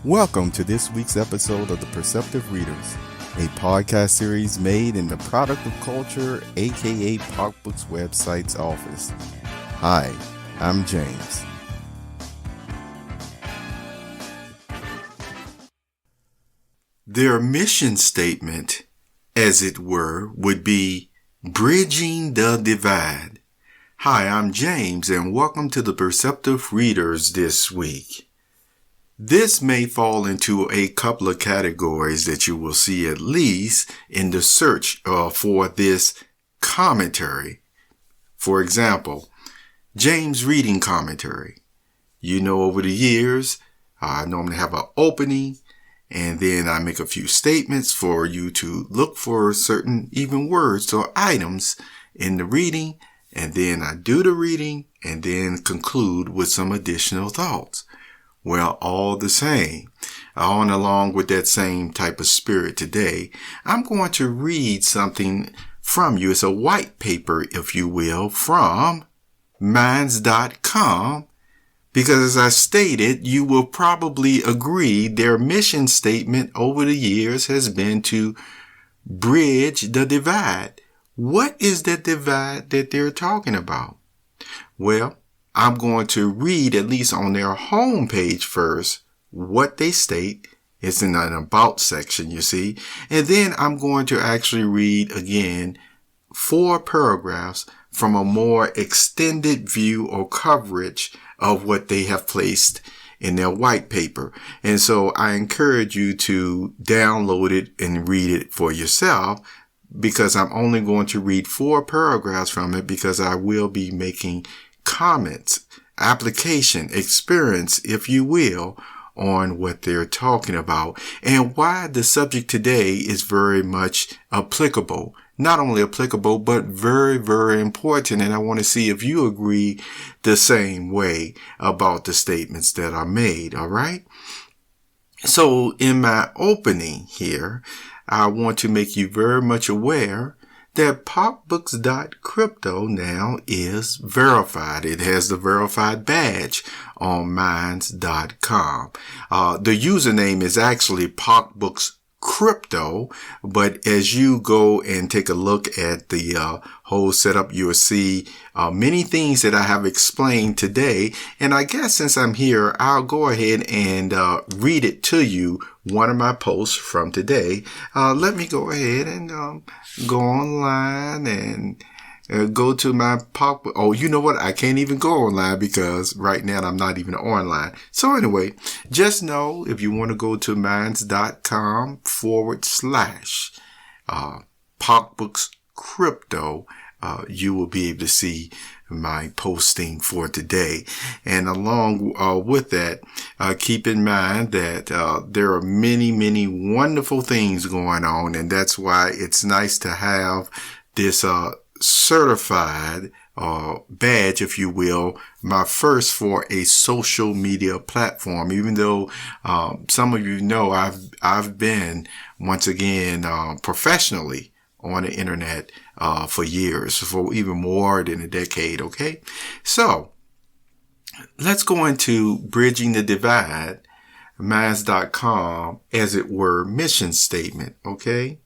Welcome to this week's episode of the Perceptive Readers, a podcast series made in the Product of Culture, aka Pop Books website's office. Hi, I'm James. Their mission statement, as it were, would be Bridging the Divide. Hi, I'm James, and welcome to the Perceptive Readers this week. This may fall into a couple of categories that you will see at least in the search for this commentary. For example, James reading commentary. You know, over the years, I normally have an opening and then I make a few statements for you to look for certain even words or items in the reading, and then I do the reading and then conclude with some additional thoughts. Well, all the same, on along with that same type of spirit today, I'm going to read something from you. It's a white paper, if you will, from minds.com, because as I stated, you will probably agree their mission statement over the years has been to bridge the divide. What is the divide that they're talking about? Well, I'm going to read, at least on their homepage first, what they state. It's in an about section, you see. And then I'm going to actually read again 4 paragraphs from a more extended view or coverage of what they have placed in their white paper. And so I encourage you to download it and read it for yourself, because I'm only going to read 4 paragraphs from it, because I will be making comments, application, experience, if you will, on what they're talking about and why the subject today is very much applicable. Not only applicable, but very, very important. And I want to see if you agree the same way about the statements that are made. All right. So in my opening here, I want to make you very much aware that popbooks.crypto now is verified. It has the verified badge on minds.com. The username is actually popbookscrypto, but as you go and take a look at the whole setup, you'll see many things that I have explained today. And I guess since I'm here, I'll go ahead and read it to you, one of my posts from today. Let me go ahead and go online and go to my pop. Oh, you know what? I can't even go online because right now I'm not even online. So anyway, just know if you want to go to minds.com / popbookscrypto, you will be able to see my posting for today. And along with that, keep in mind that there are many, many wonderful things going on. And that's why it's nice to have this certified badge, if you will, my first for a social media platform. Even though some of you know I've been, once again, professionally on the internet for years, for even more than a decade. Okay, so let's go into Bridging the Divide, minds.com, as it were, mission statement. Okay,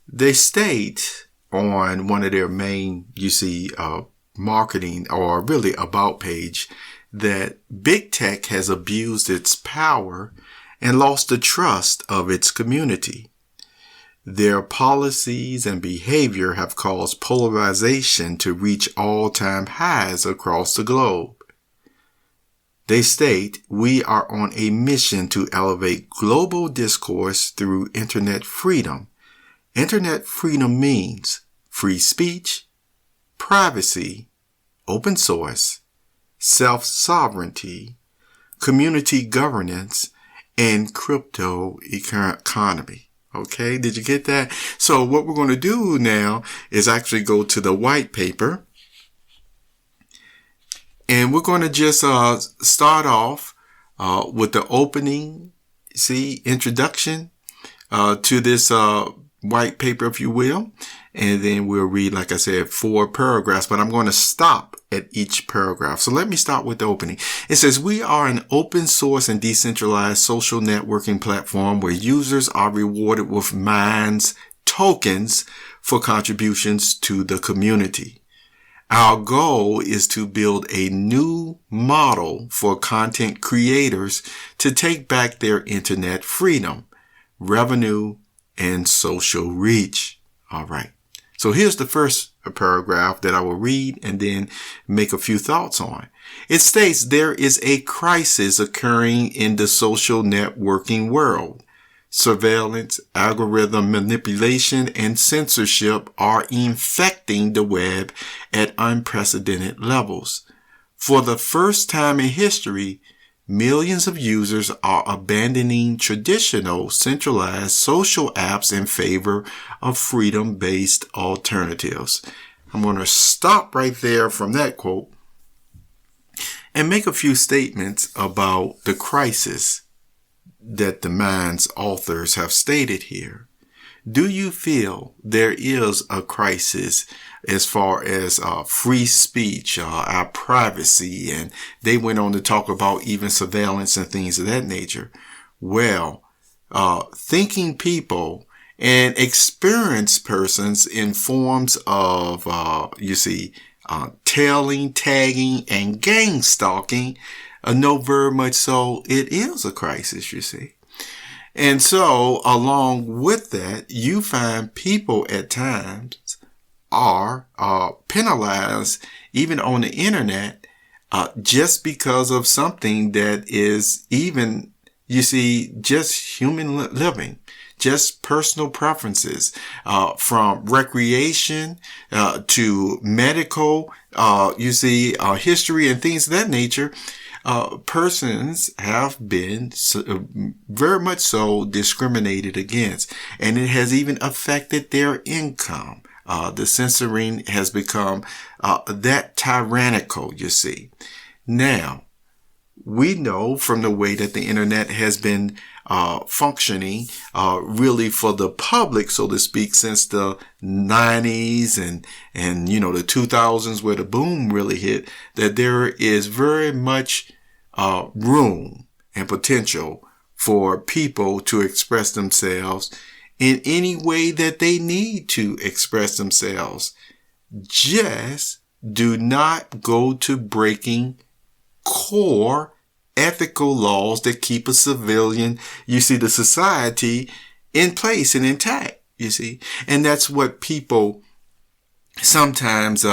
they state on one of their main, marketing or really about page, that big tech has abused its power and lost the trust of its community. Their policies and behavior have caused polarization to reach all-time highs across the globe. They state, we are on a mission to elevate global discourse through internet freedom. Internet freedom means free speech, privacy, open source, self-sovereignty, community governance, and crypto economy. Okay, did you get that? So what we're going to do now is actually go to the white paper, and we're going to just start off with the opening, introduction to this white paper, if you will. And then we'll read, like I said, 4 paragraphs, but I'm going to stop at each paragraph. So let me start with the opening. It says, we are an open source and decentralized social networking platform where users are rewarded with Minds tokens for contributions to the community. Our goal is to build a new model for content creators to take back their internet freedom, revenue, and social reach. All right. So here's the first paragraph that I will read and then make a few thoughts on. It states there is a crisis occurring in the social networking world. Surveillance, algorithm manipulation, and censorship are infecting the web at unprecedented levels. For the first time in history, millions of users are abandoning traditional centralized social apps in favor of freedom-based alternatives. I'm going to stop right there from that quote and make a few statements about the crisis that the Minds authors have stated here. Do you feel there is a crisis as far as free speech, our privacy, and they went on to talk about even surveillance and things of that nature? Well, thinking people and experienced persons in forms of, tailing, tagging, and gang stalking know very much so it is a crisis, you see. And so along with that, you find people at times are penalized even on the internet just because of something that is even, you see, just human living, just personal preferences, from recreation to medical, history and things of that nature. Persons have been very much so discriminated against, and it has even affected their income. The censoring has become that tyrannical, you see. Now, we know from the way that the internet has been functioning really for the public, so to speak, since the 90s and the 2000s where the boom really hit, that there is very much room and potential for people to express themselves in any way that they need to express themselves. Just do not go to breaking core ethical laws that keep a civilian, the society in place and intact, you see. And that's what people sometimes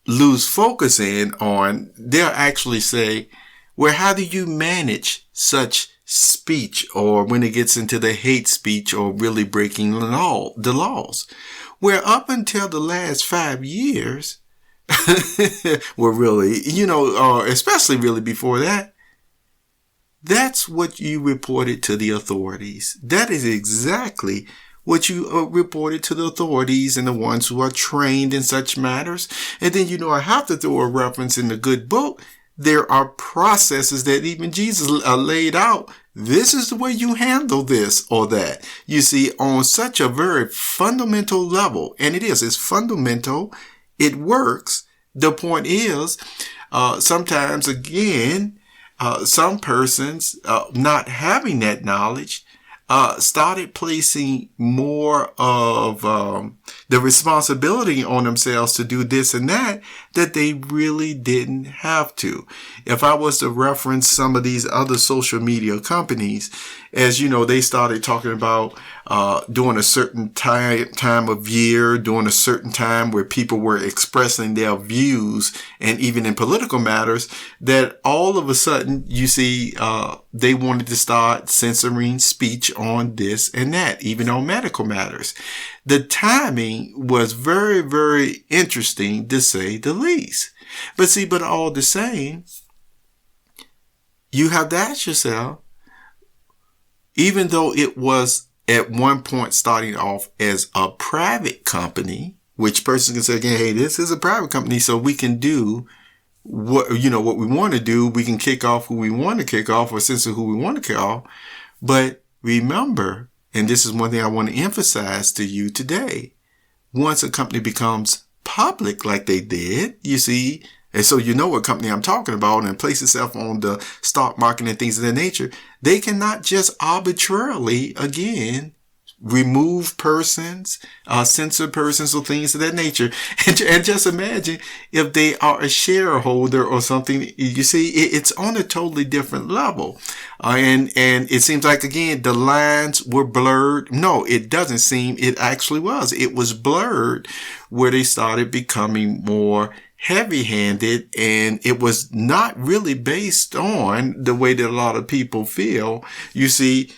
lose focus on. They'll actually say, well, how do you manage such speech, or when it gets into the hate speech or really breaking the laws? Well, up until the last 5 years, well, really, especially really before that, that's what you reported to the authorities. That is exactly what you reported to the authorities and the ones who are trained in such matters. And then, I have to throw a reference in the good book. There are processes that even Jesus laid out. This is the way you handle this or that. You see, on such a very fundamental level. And it's fundamental. It works. The point is, sometimes again, some persons, not having that knowledge, started placing more of the responsibility on themselves to do this and that they really didn't have to. If I was to reference some of these other social media companies, as they started talking about during a certain time of year, during a certain time where people were expressing their views, and even in political matters, that all of a sudden, they wanted to start censoring speech on this and that, even on medical matters. The timing was very, very interesting, to say the least. But all the same, you have to ask yourself, even though it was at one point starting off as a private company, which person can say again, hey, this is a private company, so we can do what we want to do. We can kick off who we want to kick off or censor who we want to kick off. But remember, and this is one thing I want to emphasize to you today. Once a company becomes public like they did, you see, and so you know what company I'm talking about, and place itself on the stock market and things of that nature, they cannot just arbitrarily, again, remove persons, censor persons or things of that nature. And just imagine if they are a shareholder or something. You see, it's on a totally different level. And it seems like, again, the lines were blurred. No, it doesn't seem. It actually was. It was blurred where they started becoming more heavy-handed, and it was not really based on the way that a lot of people feel. You see,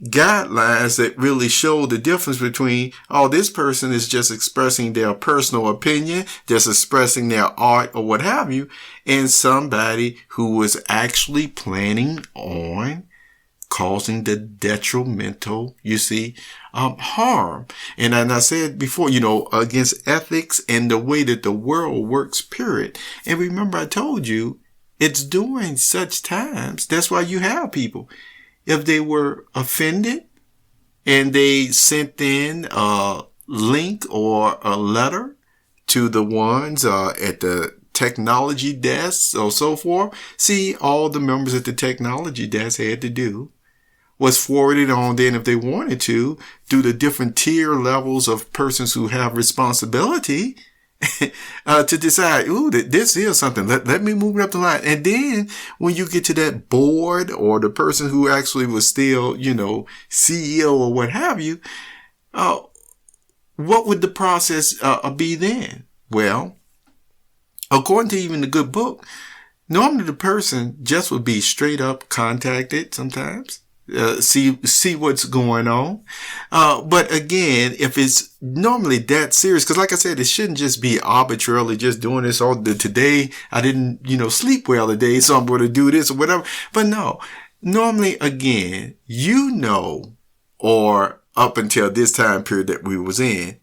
guidelines that really show the difference between, oh, this person is just expressing their personal opinion, just expressing their art or what have you, and somebody who was actually planning on causing the detrimental, you see, harm. And I said before, against ethics and the way that the world works, period. And remember, I told you, it's during such times. That's why you have people. If they were offended and they sent in a link or a letter to the ones at the technology desks or so forth, see, all the members at the technology desk had to do was forward it on then, if they wanted to, through the different tier levels of persons who have responsibility to decide, ooh, this is something. Let me move it up the line. And then when you get to that board or the person who actually was still, CEO or what have you, what would the process be then? Well, according to even the good book, normally the person just would be straight up contacted sometimes. See what's going on. But again, if it's normally that serious, because like I said, it shouldn't just be arbitrarily just doing this all today. I didn't, sleep well today, so I'm going to do this or whatever. But no, normally again, or up until this time period that we was in,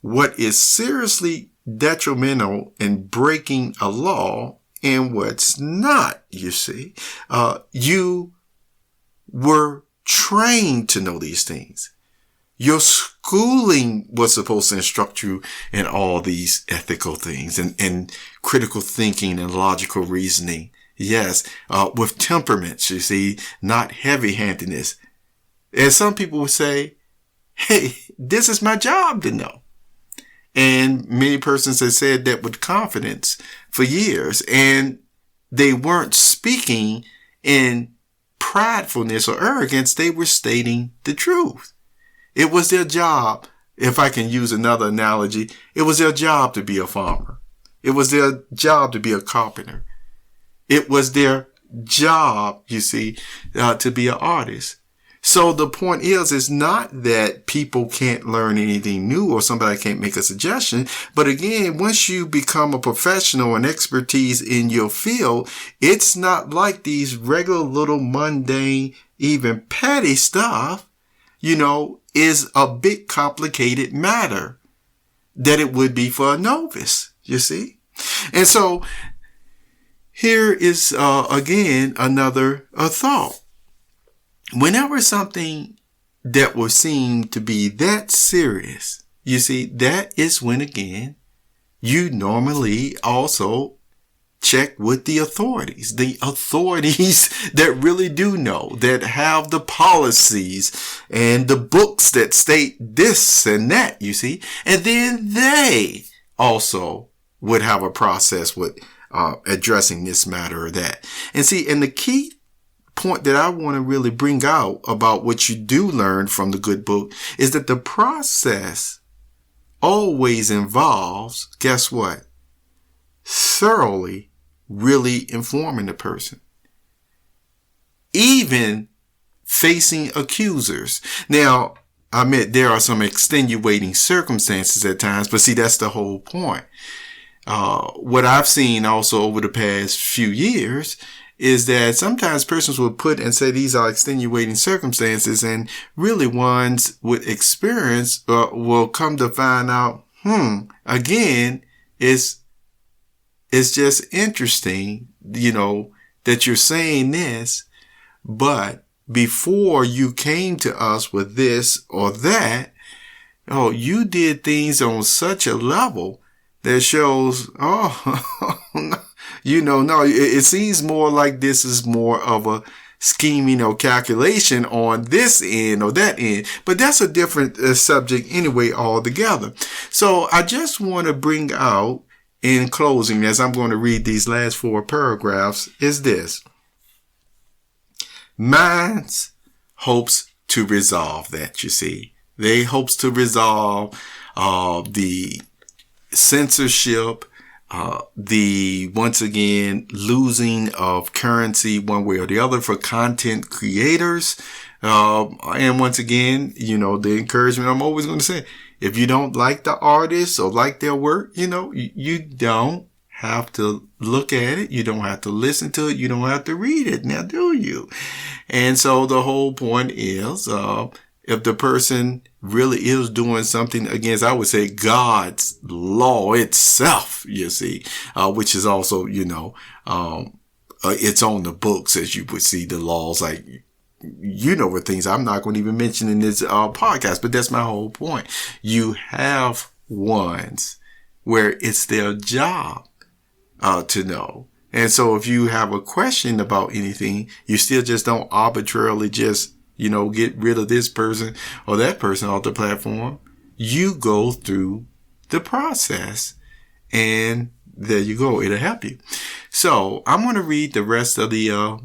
what is seriously detrimental in breaking a law and what's not, you see, you were trained to know these things. Your schooling was supposed to instruct you in all these ethical things and critical thinking and logical reasoning. Yes, with temperaments, you see, not heavy-handedness. And some people would say, hey, this is my job to know. And many persons have said that with confidence for years. And they weren't speaking in pridefulness or arrogance. They were stating the truth. It was their job. If I can use another analogy, it was their job to be a farmer. It was their job to be a carpenter. It was their job, you see, to be an artist. So the point is not that people can't learn anything new or somebody can't make a suggestion. But again, once you become a professional and expertise in your field, it's not like these regular little mundane, even petty stuff, is a big complicated matter that it would be for a novice, you see. And so here is, again, another thought. Whenever something that will seem to be that serious, you see, that is when, again, you normally also check with the authorities that really do know, that have the policies and the books that state this and that, you see, and then they also would have a process with addressing this matter or that. And see, and the key point that I want to really bring out about what you do learn from the good book is that the process always involves, guess what? Thoroughly really informing the person. Even facing accusers. Now, I admit there are some extenuating circumstances at times, but see, that's the whole point. What I've seen also over the past few years is that sometimes persons will put and say these are extenuating circumstances, and really ones with experience will come to find out, again, it's just interesting, that you're saying this, but before you came to us with this or that, oh, you did things on such a level that shows, no, it seems more like this is more of a scheming or calculation on this end or that end. But that's a different subject anyway altogether. So I just want to bring out in closing, as I'm going to read these last 4 paragraphs, is this. Minds hopes to resolve that, you see. They hopes to resolve the censorship, the, once again, losing of currency one way or the other for content creators. And once again, the encouragement I'm always going to say, if you don't like the artist or like their work, you don't have to look at it. You don't have to listen to it. You don't have to read it. Now, do you? And so the whole point is, if the person really is doing something against, I would say, God's law itself, you see, which is also, it's on the books, as you would see the laws, like, what things I'm not going to even mention in this podcast, but that's my whole point. You have ones where it's their job to know. And so if you have a question about anything, you still just don't arbitrarily just, get rid of this person or that person off the platform. You go through the process and there you go. It'll help you. So I'm going to read the rest of the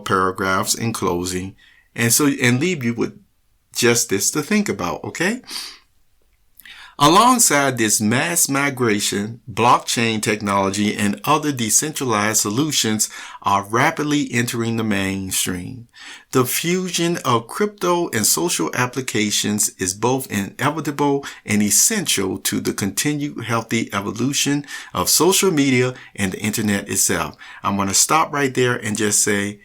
paragraphs in closing and leave you with just this to think about. Okay. Alongside this mass migration, blockchain technology and other decentralized solutions are rapidly entering the mainstream. The fusion of crypto and social applications is both inevitable and essential to the continued healthy evolution of social media and the internet itself. I'm going to stop right there and just say,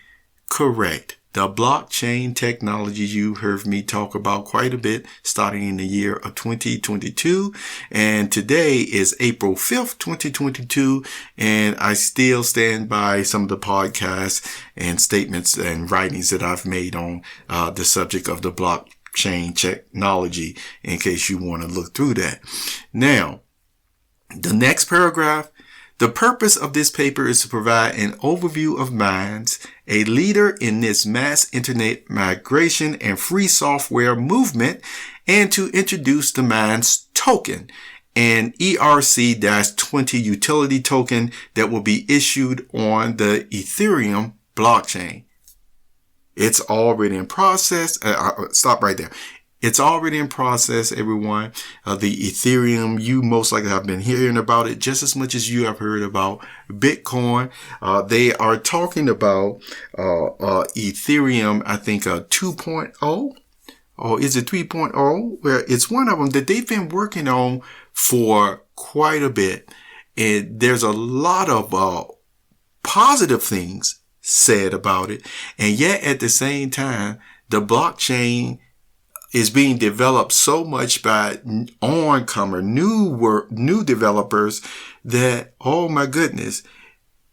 correct. The blockchain technology you heard me talk about quite a bit starting in the year of 2022. And today is April 5th, 2022. And I still stand by some of the podcasts and statements and writings that I've made on the subject of the blockchain technology in case you want to look through that. Now, the next paragraph. The purpose of this paper is to provide an overview of Minds, a leader in this mass internet migration and free software movement, and to introduce the Minds token, an ERC-20 utility token that will be issued on the Ethereum blockchain. It's already in process. Stop right there. It's already in process, everyone. The Ethereum, you most likely have been hearing about it just as much as you have heard about Bitcoin. They are talking about Ethereum, I think 2.0, or is it 3.0? Where it's one of them that they've been working on for quite a bit. And there's a lot of positive things said about it. And yet at the same time, the blockchain is being developed so much by new developers that, oh my goodness,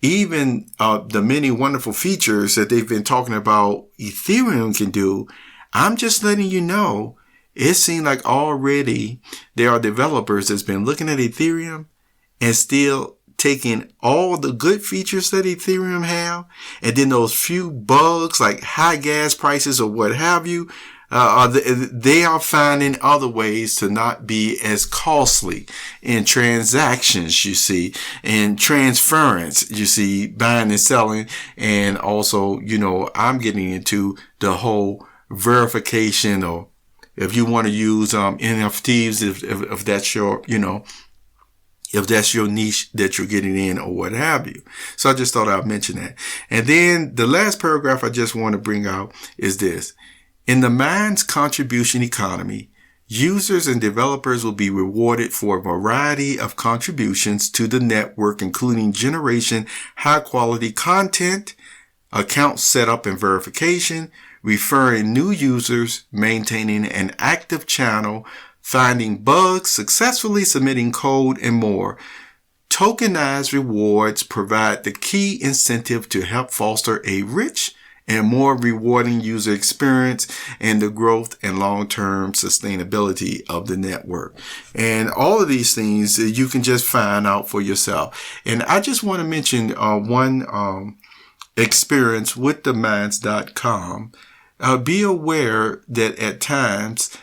even the many wonderful features that they've been talking about Ethereum can do, I'm just letting you know, it seems like already there are developers that's been looking at Ethereum and still taking all the good features that Ethereum have, and then those few bugs like high gas prices or what have you, they are finding other ways to not be as costly in transactions, you see, in transference, you see, buying and selling. And also, I'm getting into the whole verification, or if you want to use NFTs, if that's your, if that's your niche that you're getting in or what have you. So I just thought I'd mention that. And then the last paragraph I just want to bring out is this. In the Minds contribution economy, users and developers will be rewarded for a variety of contributions to the network, including generation high quality content, account setup and verification, referring new users, maintaining an active channel, finding bugs, successfully submitting code, and more. Tokenized rewards provide the key incentive to help foster a rich and more rewarding user experience, and the growth and long-term sustainability of the network. And all of these things you can just find out for yourself. And I just want to mention one experience with the minds.com. Be aware that at times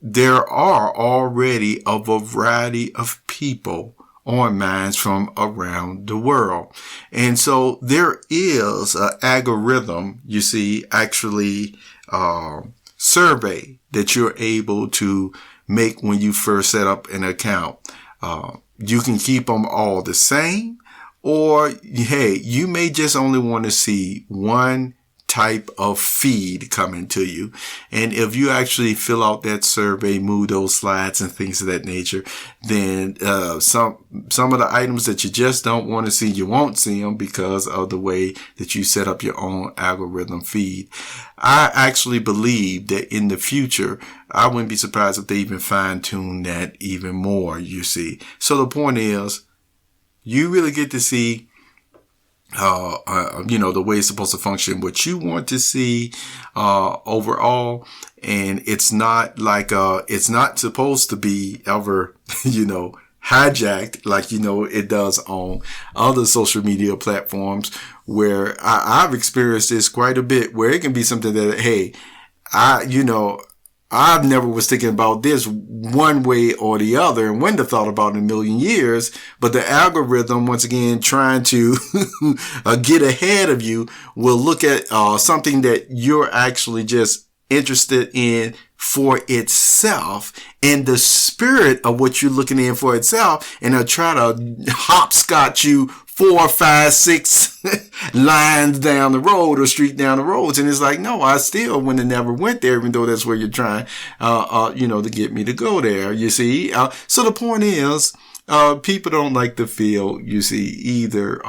there are already a variety of people on Minds from around the world. And so there is an algorithm, you see, actually survey that you're able to make when you first set up an account. You can keep them all the same, or hey, you may just only want to see one type of feed coming to you. And if you actually fill out that survey, move those slides and things of that nature, then some of the items that you just don't want to see, you won't see them because of the way that you set up your own algorithm feed. I actually believe that in the future, I wouldn't be surprised if they even fine tune that even more, you see. So the point is, you really get to see the way it's supposed to function, what you want to see, overall. And it's not like, it's not supposed to be ever, hijacked like, it does on other social media platforms where I've experienced this quite a bit, where it can be something that, hey, I've never was thinking about this one way or the other and wouldn't have thought about it in a million years. But the algorithm, once again, trying to get ahead of you, will look at something that you're actually just interested in for itself, and the spirit of what you're looking in for itself, and they'll try to hopscotch you 4, 5, 6 lines down the road or street down the roads. And it's like, no, I still wouldn't have never went there, even though that's where you're trying, to get me to go there, you see. So the point is, people don't like to feel, you see, either,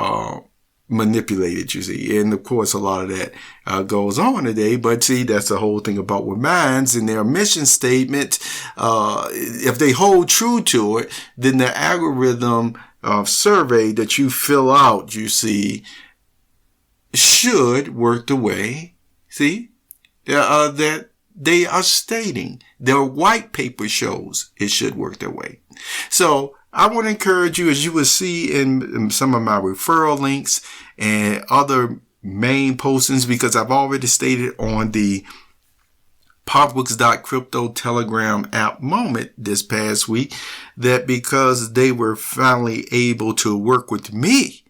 manipulated, you see. And of course, a lot of that goes on today. But see, that's the whole thing about with Minds and their mission statement. If they hold true to it, then the algorithm survey that you fill out, you see, should work the way, see, that they are stating. Their white paper shows it should work their way. So I want to encourage you, as you will see in some of my referral links and other main postings, because I've already stated on the popbooks.crypto Telegram app moment this past week that because they were finally able to work with me,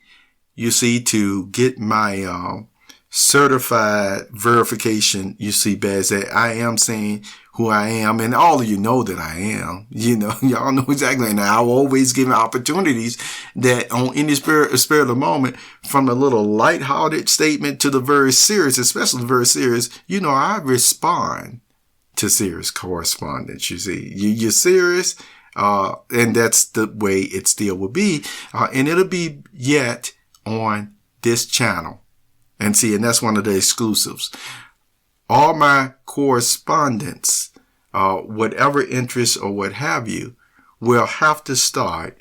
you see, to get my certified verification, you see, badge that I am saying who I am, and all of you know that I am, y'all know exactly. And I'll always give opportunities that on any spirit of the moment, from a little lighthearted statement to the very serious, especially the very serious, I respond to serious correspondence. You see, you're serious, and that's the way it still will be. And it'll be yet on this channel. And see, and that's one of the exclusives. All my correspondence, whatever interest or what have you, will have to start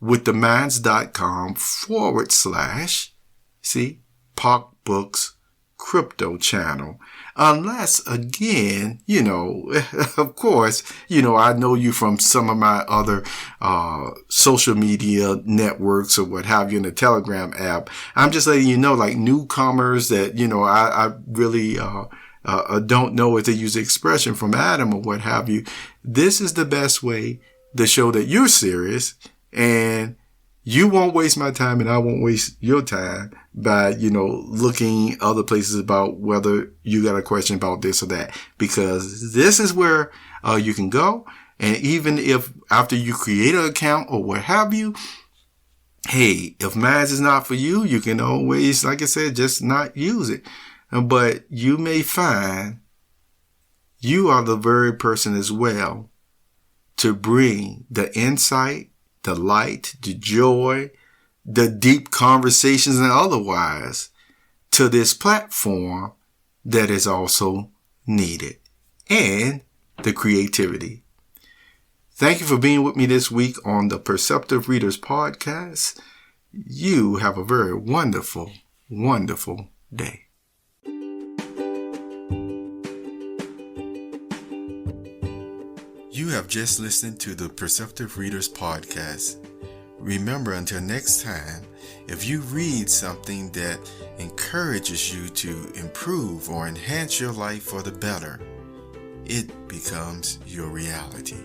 with the minds.com / see, Park Books crypto channel. Unless, again, of course, I know you from some of my other social media networks or what have you in the Telegram app. I'm just letting you know, like newcomers that, I really don't know if they use the expression from Adam or what have you. This is the best way to show that you're serious, and you won't waste my time and I won't waste your time by, looking other places about whether you got a question about this or that, because this is where you can go. And even if after you create an account or what have you, hey, if Minds is not for you, you can always, like I said, just not use it. But you may find you are the very person as well to bring the insight, the light, the joy, the deep conversations and otherwise to this platform that is also needed, and the creativity. Thank you for being with me this week on the Perceptive Readers Podcast. You have a very wonderful, wonderful day. You have just listened to the Perceptive Readers Podcast. Remember, until next time, if you read something that encourages you to improve or enhance your life for the better, it becomes your reality.